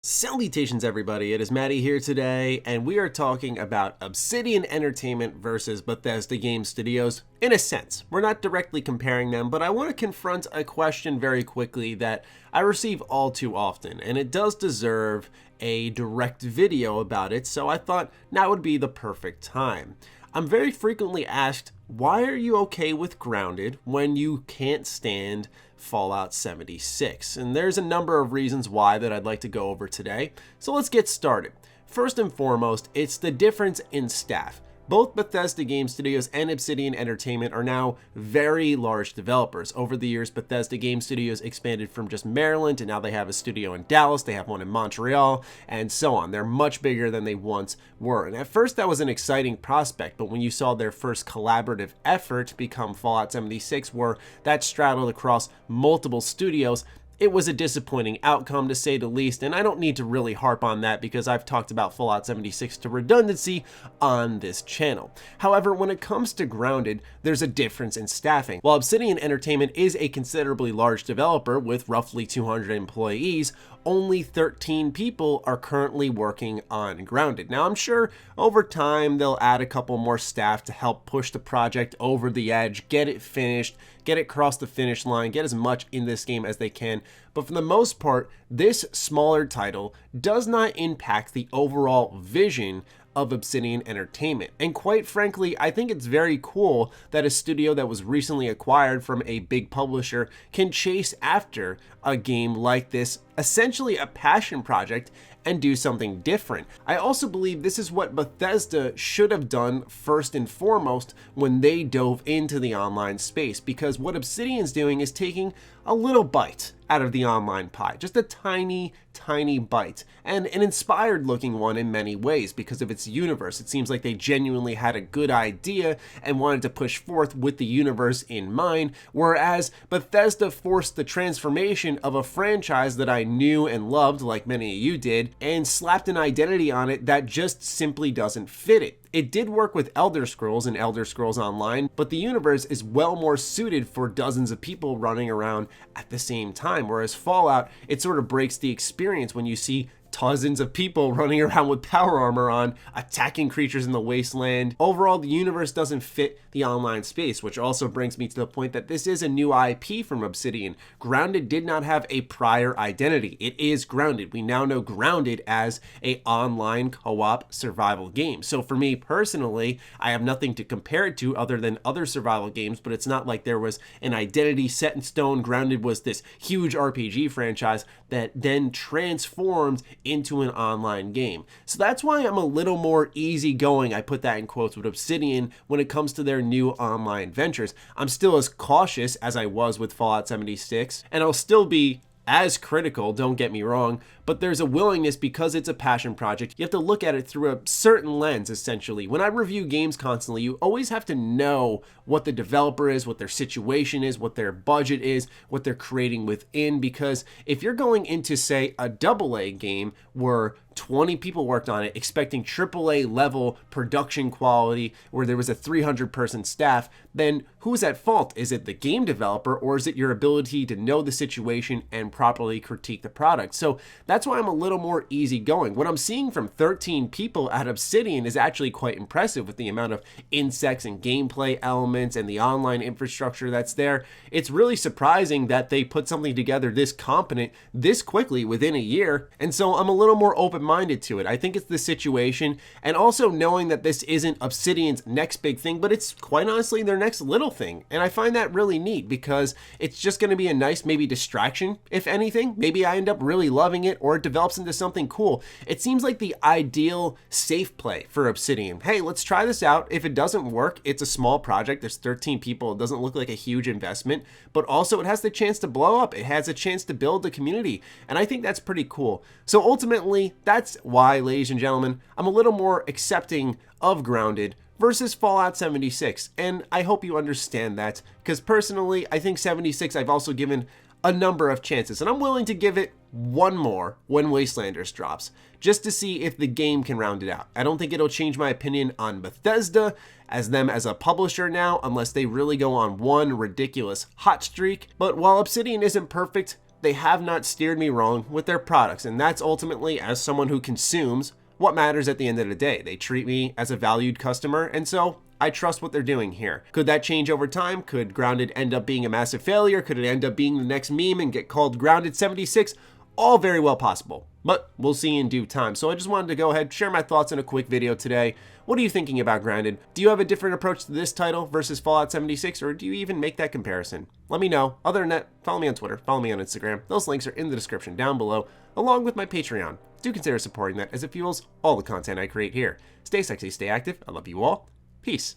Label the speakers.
Speaker 1: Salutations everybody, it is Maddie here today, and we are talking about Obsidian Entertainment versus Bethesda Game Studios. In a sense, we're not directly comparing them, but I want to confront a question very quickly that I receive all too often, and it does deserve a direct video about it, so I thought now would be the perfect time. I'm very frequently asked, why are you okay with Grounded when you can't stand Fallout 76? And there's a number of reasons why that I'd like to go over today. So let's get started. First and foremost, it's the difference in staff. Both Bethesda Game Studios and Obsidian Entertainment are now very large developers. Over the years, Bethesda Game Studios expanded from just Maryland, and now they have a studio in Dallas, they have one in Montreal, and so on. They're much bigger than they once were. And at first, that was an exciting prospect, but when you saw their first collaborative effort become Fallout 76, where that straddled across multiple studios, it was a disappointing outcome, to say the least, and I don't need to really harp on that because I've talked about Fallout 76 to redundancy on this channel. However, when it comes to Grounded, there's a difference in staffing. While Obsidian Entertainment is a considerably large developer with roughly 200 employees, only 13 people are currently working on Grounded. Now, I'm sure over time they'll add a couple more staff to help push the project over the edge, get it finished, get it across the finish line, get as much in this game as they can. But for the most part, this smaller title does not impact the overall vision of Obsidian Entertainment. And quite frankly, I think it's very cool that a studio that was recently acquired from a big publisher can chase after a game like this, essentially a passion project, and do something different. I also believe this is what Bethesda should have done first and foremost when they dove into the online space, because what Obsidian's doing is taking a little bite out of the online pie, just a tiny bite, and an inspired looking one in many ways because of its universe. It seems like they genuinely had a good idea and wanted to push forth with the universe in mind, whereas Bethesda forced the transformation of a franchise that I knew and loved, like many of you did, and slapped an identity on it that just simply doesn't fit it. It did work with Elder Scrolls and Elder Scrolls Online, but the universe is well more suited for dozens of people running around at the same time, whereas Fallout, it sort of breaks the experience when you see dozens of people running around with power armor on, attacking creatures in the wasteland. Overall, the universe doesn't fit the online space, which also brings me to the point that this is a new IP from Obsidian. Grounded did not have a prior identity. It is Grounded. We now know Grounded as an online co-op survival game. So for me personally, I have nothing to compare it to other than other survival games, but it's not like there was an identity set in stone. Grounded was this huge RPG franchise that then transformed into an online game. So that's why I'm a little more easygoing, I put that in quotes, with Obsidian when it comes to their new online ventures. I'm still as cautious as I was with Fallout 76, and I'll still be as critical, don't get me wrong, but there's a willingness because it's a passion project. You have to look at it through a certain lens, essentially. When I review games constantly, you always have to know what the developer is, what their situation is, what their budget is, what they're creating within, because if you're going into, say, a AA game where 20 people worked on it, expecting AAA level production quality where there was a 300-person staff, then who's at fault? Is it the game developer, or is it your ability to know the situation and properly critique the product? So that's why I'm a little more easygoing. What I'm seeing from 13 people at Obsidian is actually quite impressive with the amount of insects and gameplay elements and the online infrastructure that's there. It's really surprising that they put something together this competent this quickly within a year, and so I'm a little more open-minded to it. I think it's the situation, and also knowing that this isn't Obsidian's next big thing, but it's quite honestly their next little thing, and I find that really neat because it's just going to be a nice maybe distraction, if anything. Maybe I end up really loving it, or it develops into something cool. It seems like the ideal safe play for Obsidian. Hey, let's try this out. If it doesn't work, it's a small project. There's 13 people. It doesn't look like a huge investment, but also it has the chance to blow up. It has a chance to build a community, and I think that's pretty cool. So ultimately, that's why, ladies and gentlemen, I'm a little more accepting of Grounded versus Fallout 76, and I hope you understand that, because personally, I think 76 I've also given a number of chances, and I'm willing to give it one more when Wastelanders drops, just to see if the game can round it out. I don't think it'll change my opinion on Bethesda as them as a publisher now, unless they really go on one ridiculous hot streak. But while Obsidian isn't perfect, they have not steered me wrong with their products, and that's ultimately, as someone who consumes, what matters at the end of the day. They treat me as a valued customer, and so I trust what they're doing here. Could that change over time? Could Grounded end up being a massive failure? Could it end up being the next meme and get called Grounded 76? All very well possible, but we'll see in due time. So I just wanted to go ahead, share my thoughts in a quick video today. What are you thinking about Grounded? Do you have a different approach to this title versus Fallout 76, or do you even make that comparison? Let me know. Other than that, follow me on Twitter, follow me on Instagram. Those links are in the description down below, along with my Patreon. Do consider supporting that as it fuels all the content I create here. Stay sexy, stay active. I love you all. Peace.